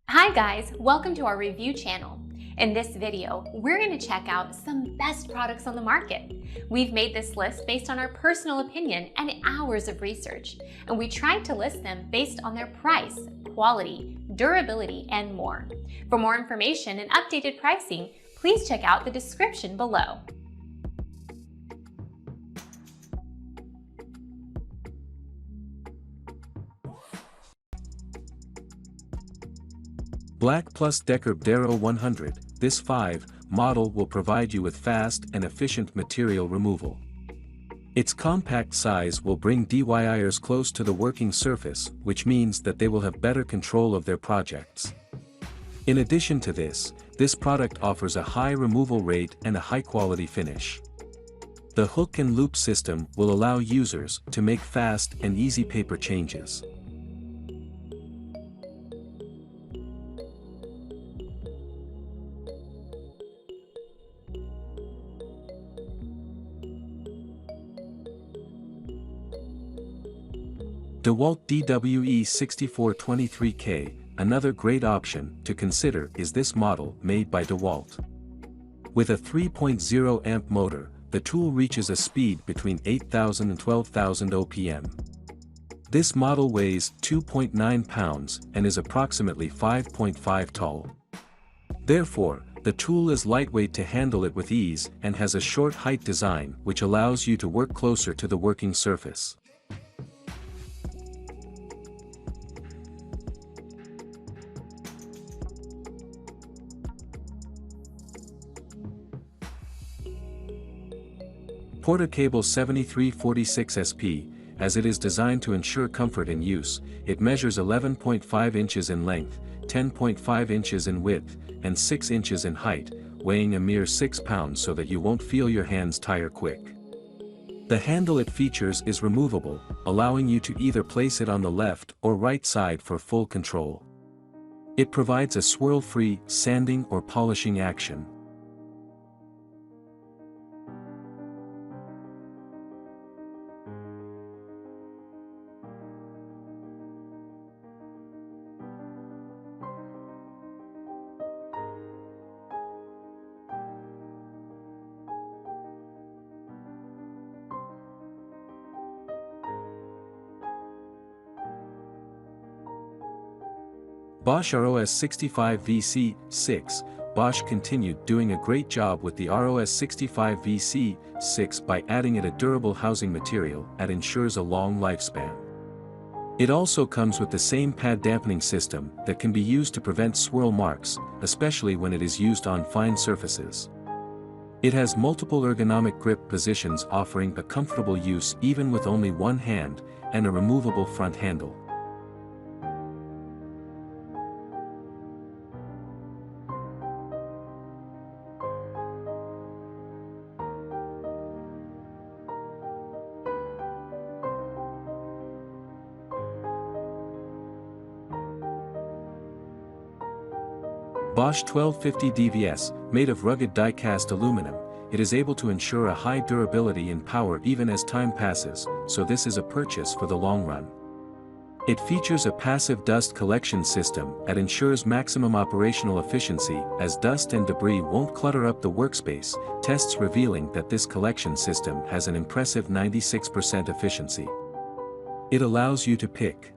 Hi guys, welcome to our review channel. In this video, we're going to check out some best products on the market. We've made this list based on our personal opinion and hours of research, and we tried to list them based on their price, quality, durability, and more. For more information and updated pricing, please check out the description below. Black Plus Decker Dero 100, this 5 model will provide you with fast and efficient material removal. Its compact size will bring DIYers close to the working surface, which means that they will have better control of their projects. In addition to this product offers a high removal rate and a high-quality finish. The hook and loop system will allow users to make fast and easy paper changes. Dewalt DWE6423K, another great option to consider is this model made by Dewalt. With a 3.0 amp motor, the tool reaches a speed between 8,000 and 12,000 OPM. This model weighs 2.9 pounds and is approximately 5.5 tall. Therefore, the tool is lightweight to handle it with ease and has a short height design which allows you to work closer to the working surface. Portacable 7346SP, as it is designed to ensure comfort in use, it measures 11.5 inches in length, 10.5 inches in width, and 6 inches in height, weighing a mere 6 pounds so that you won't feel your hands tire quick. The handle it features is removable, allowing you to either place it on the left or right side for full control. It provides a swirl-free, sanding or polishing action. Bosch ROS65VC-6, Bosch continued doing a great job with the ROS65VC-6 by adding it a durable housing material that ensures a long lifespan. It also comes with the same pad dampening system that can be used to prevent swirl marks, especially when it is used on fine surfaces. It has multiple ergonomic grip positions offering a comfortable use even with only one hand, and a removable front handle. Bosch 1250 DVS, made of rugged die-cast aluminum, it is able to ensure a high durability and power even as time passes, so this is a purchase for the long run. It features a passive dust collection system that ensures maximum operational efficiency as dust and debris won't clutter up the workspace, tests revealing that this collection system has an impressive 96% efficiency. It allows you to pick